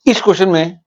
इस क्वेश्चन में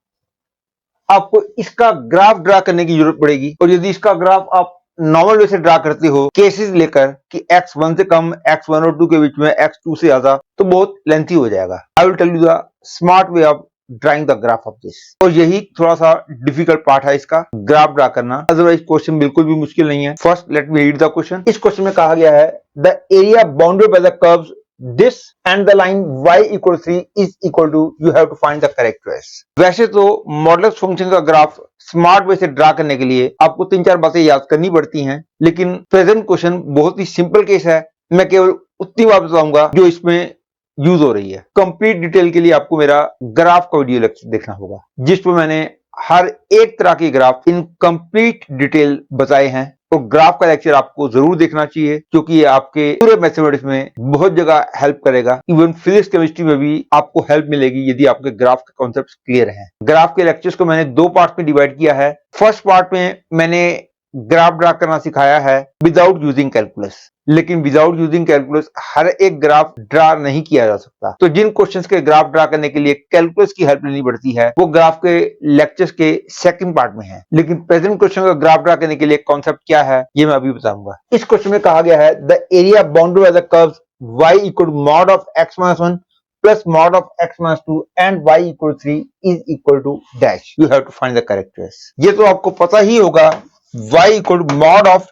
आपको इसका ग्राफ ड्रा करने की जरूरत पड़ेगी, और यदि इसका ग्राफ आप नॉर्मल वे से ड्रा करते हो, केसेस लेकर कि x1 से कम, x1 और 2 के बीच में, x2 से ज्यादा, तो बहुत लेंथी हो जाएगा। I will tell you the smart way of drawing the graph of this, और यही थोड़ा सा डिफिकल्ट पार्ट है इसका, ग्राफ ड्रा करना। अदरवाइज क्वेश्चन बिल्कुल भी मुश्किल नहीं है। First let me read the question. इस क्वेश्चन में कहा गया है the area bounded by the curves this and the line y equal to 3 is equal to, you have to find the correct choice। वैसे तो मॉडुलस फंक्शन का graph smart way से draw करने के लिए आपको 3-4 बातें याद करनी पड़ती हैं, लेकिन प्रेजेंट क्वेश्चन बहुत ही सिंपल केस है। मैं केवल उतनी बात बताऊंगा जो इसमें यूज हो रही है। कंप्लीट डिटेल के लिए आपको मेरा ग्राफ का वीडियो लेक्चर देखना होगा, जिसमें मैंने हर एक तरह की ग्राफ इन कंप्लीट डिटेल बताए हैं। तो ग्राफ का लेक्चर आपको जरूर देखना चाहिए, क्योंकि ये आपके पूरे मैथमेटिक्स में बहुत जगह हेल्प करेगा। इवन फिजिक्स केमिस्ट्री में भी आपको हेल्प मिलेगी यदि आपके ग्राफ के कॉन्सेप्ट क्लियर हैं। ग्राफ के लेक्चर्स को मैंने 2 पार्ट में डिवाइड किया है। फर्स्ट पार्ट में मैंने ग्राफ ड्रा करना सिखाया है विदाउट यूजिंग कैलकुलस, लेकिन विदाउट यूजिंग कैलकुलस हर एक ग्राफ ड्रा नहीं किया जा सकता। तो जिन क्वेश्चंस के ग्राफ ड्रा करने के लिए कैलकुलस की हेल्प लेनी पड़ती है, वो ग्राफ के लेक्चर्स के सेकंड पार्ट में है। लेकिन प्रेजेंट क्वेश्चन का ग्राफ ड्रा करने के लिए कॉन्सेप्ट क्या है, ये मैं अभी बताऊंगा। इस क्वेश्चन में कहा गया है the area bounded by the curves y equal to mod of x-1 plus mod of x-2 and y equal to 3 is equal to dash. You have to find the correct choice. ये तो आपको पता ही होगा, y equal to mod of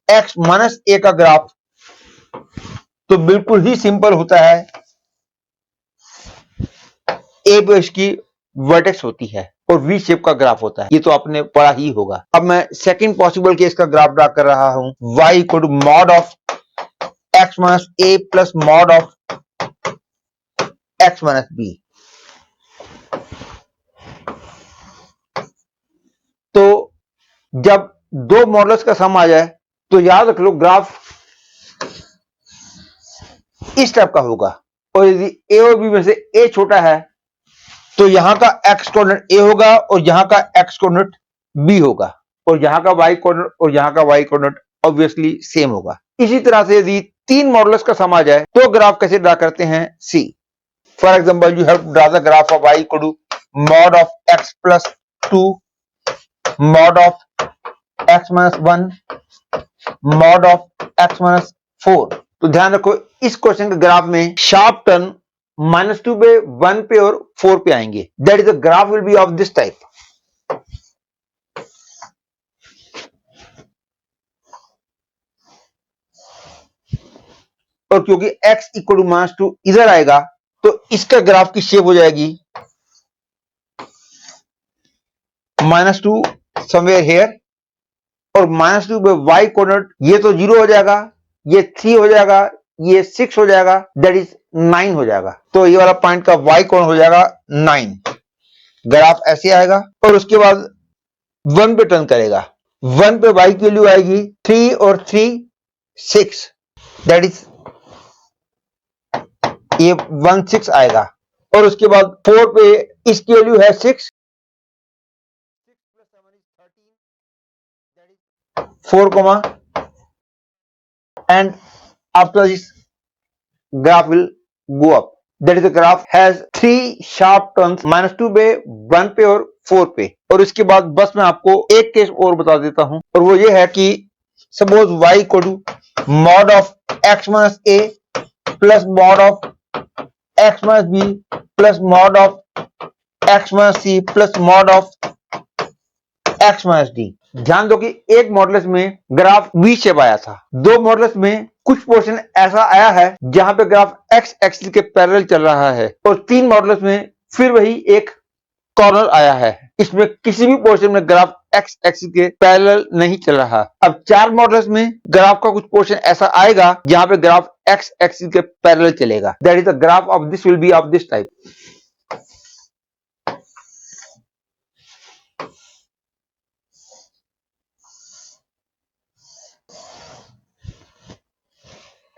x minus a का graph तो बिल्कुल ही simple होता है। a पे इसकी वर्टेक्स होती है और v शेप का ग्राफ होता है, ये तो आपने पढ़ा ही होगा। अब मैं सेकंड पॉसिबल केस का ग्राफ ड्रा कर रहा हूं, y equal to mod of x minus a plus mod of x minus b। तो जब दो मॉडल्स का सम आ जाए तो याद रख लो ग्राफ इस टाइप का होगा, और यदि a और b में से a छोटा है तो यहां का x कोऑर्डिनेट a होगा और यहां का x कोऑर्डिनेट b होगा, और यहां का y कोऑर्डिनेट और यहां का y कोऑर्डिनेट ऑब्वियसली सेम होगा। इसी तरह से यदि 3 मॉडल्स का सम आ जाए तो ग्राफ कैसे ड्रा करते हैं, see for example you have to draw the graph of y equal to mod of x plus 2 mod of x minus 1 mod of x minus 4। तो ध्यान रखो इस क्वेश्चन के ग्राफ में शार्प टर्न -2 पे, 1 पे और 4 पे आएंगे। That is the graph will be of this type. और क्योंकि x इक्वल टू -2 इधर आएगा तो इसका ग्राफ की शेप हो जाएगी -2 समवेयर हेयर, और -2 पे y कोऑर्डिनेट ये तो 0 हो जाएगा, ये 3 हो जाएगा, ये 6 हो जाएगा, दैट इज 9 हो जाएगा। तो ये वाला पॉइंट का y कोण हो जाएगा 9। ग्राफ ऐसे आएगा और उसके बाद 1 पे टर्न करेगा, 1 पे y की वैल्यू आएगी 3 और 3 6, दैट इज ये 16 आएगा, और उसके बाद 4 पे इसकी वैल्यू है 6 4, and after this graph will go up, that is the graph has 3 sharp turns -2 पे, 1 पे और 4 पे। और इसके बाद बस मैं आपको एक केस और बता देता हूं, और वो ये है कि suppose y equal to mod of x minus a plus mod of x minus b plus mod of x minus c plus mod of x minus d। ध्यान दो कि एक मॉडल्स में ग्राफ वी शेप आया था, 2 models में कुछ portion ऐसा आया है जहां पे ग्राफ एक्स एक्सिस के पैरेलल चल रहा है, और 3 मॉडल्स में फिर वही एक कॉर्नर आया है, इसमें किसी भी पोर्शन में ग्राफ एक्स एक्सिस के पैरेलल नहीं चल रहा। अब 4 मॉडल्स में ग्राफ का कुछ पोर्शन ऐसा आएगा जहां पे ग्राफ एक्स एक्सिस के पैरेलल चलेगा। That is the graph of this will be of this type.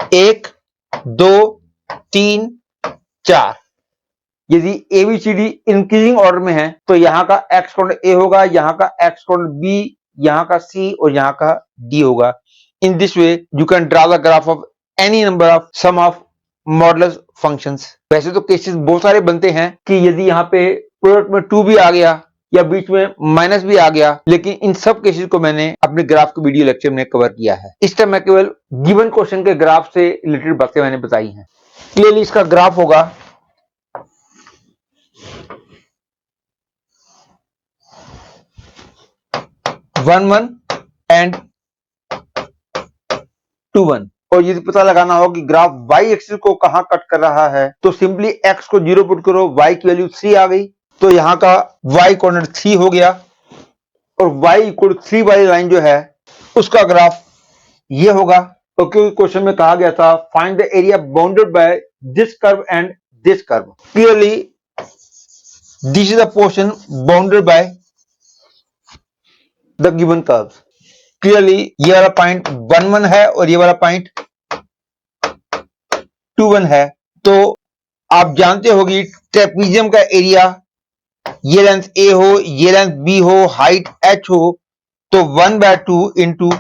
एक, 2, 3, 4। यदि एबीसीडी इंक्रीजिंग ऑर्डर में है तो यहां का एक्स कोऑर्डिनेट ए होगा, यहां का एक्स कोऑर्डिनेट बी, यहां का सी और यहां का डी होगा। In this way you can draw the graph of any number of sum of modulus functions. वैसे तो केसेस बहुत सारे बनते हैं कि यदि यहाँ पे प्रोडक्ट में 2 भी आ गया या बीच में माइनस भी आ गया, लेकिन इन सब केसेस को मैंने अपने ग्राफ के वीडियो लेक्चर में कवर किया है। इस टाइम मैं केवल गिवन क्वेश्चन के ग्राफ से रिलेटेड बातें मैंने बताई हैं। क्लियरली इसका ग्राफ होगा 1-1 एंड 2-1, और यदि पता लगाना हो कि ग्राफ y एक्सिस को कहां कट कर रहा है तो सिंपली x को 0 पुट करो, y की वैल्यू 3 आ गई तो यहां का y कोऑर्डिनेट 3 हो गया, और y इक्वल 3 वाली लाइन जो है उसका ग्राफ ये होगा। तो क्योंकि क्वेश्चन में कहा गया था find the area bounded by this curve and this curve, clearly this is the portion bounded by the given curve. Clearly ये वाला पॉइंट 1-1 है और ये वाला पॉइंट 2-1 है। तो आप जानते हो कि ट्रेपीजियम का एरिया, ये लेंथ a हो, ये लेंथ b हो, हाइट h हो, तो 1/2 into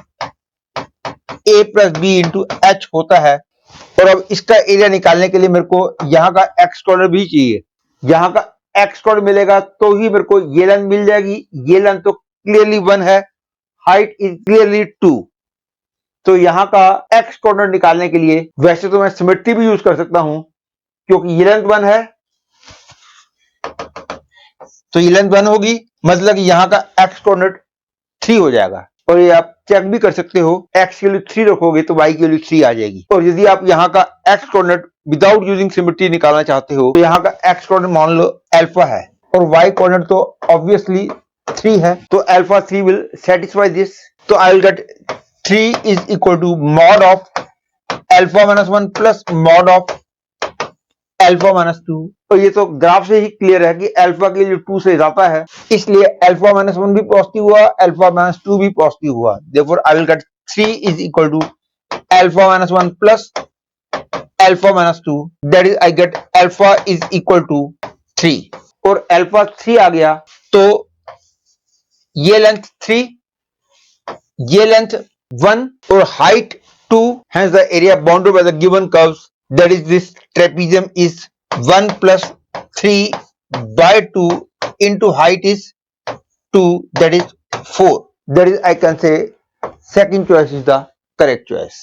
a plus b into h होता है। और अब इसका एरिया निकालने के लिए मेरे को यहां का x कोऑर्डिनेट भी चाहिए। यहां का x कोऑर्डिनेट मिलेगा तो ही मेरे को ये लेंथ मिल जाएगी। ये लेंथ तो क्लियरली 1 है, हाइट इज क्लियरली 2। तो यहां का x कोऑर्डिनेट निकालने के लिए वैसे तो मैं सिमेट्री भी यूज कर सकता हूं, क्योंकि ये लेंथ 1 है तो ये लेंथ 1 होगी, मतलब कि यहां का x कोऑर्डिनेट 3 हो जाएगा। और ये आप चेक भी कर सकते हो, x की वैल्यू 3 रखोगे तो y की वैल्यू 3 आ जाएगी। और यदि आप यहाँ का x coordinate without using symmetry निकालना चाहते हो तो यहाँ का x कोऑर्डिनेट मान लो अल्फा है और y कोऑर्डिनेट तो ऑब्वियसली 3 है, तो अल्फा 3 विल सेटिस्फाई दिस। तो I will get 3 is equal to mod of alpha minus 1 plus mod of alpha minus 2। तो ये तो ग्राफ से ही क्लियर है कि अल्फा की वैल्यू 2 से ज्यादा है, इसलिए अल्फा माइनस 1 भी पॉजिटिव हुआ, अल्फा माइनस 2 भी पॉजिटिव हुआ। Therefore I will get 3 is equal to alpha minus 1 plus alpha minus 2, that is I get alpha is equal to 3। और अल्फा 3 आ गया तो ये लेंथ 3, ये लेंथ 1 और height 2, hence the area bounded by the given curves, that is this trapezium is 1 plus 3 by 2 into height is 2, that is 4. That is, I can say second choice is the correct choice.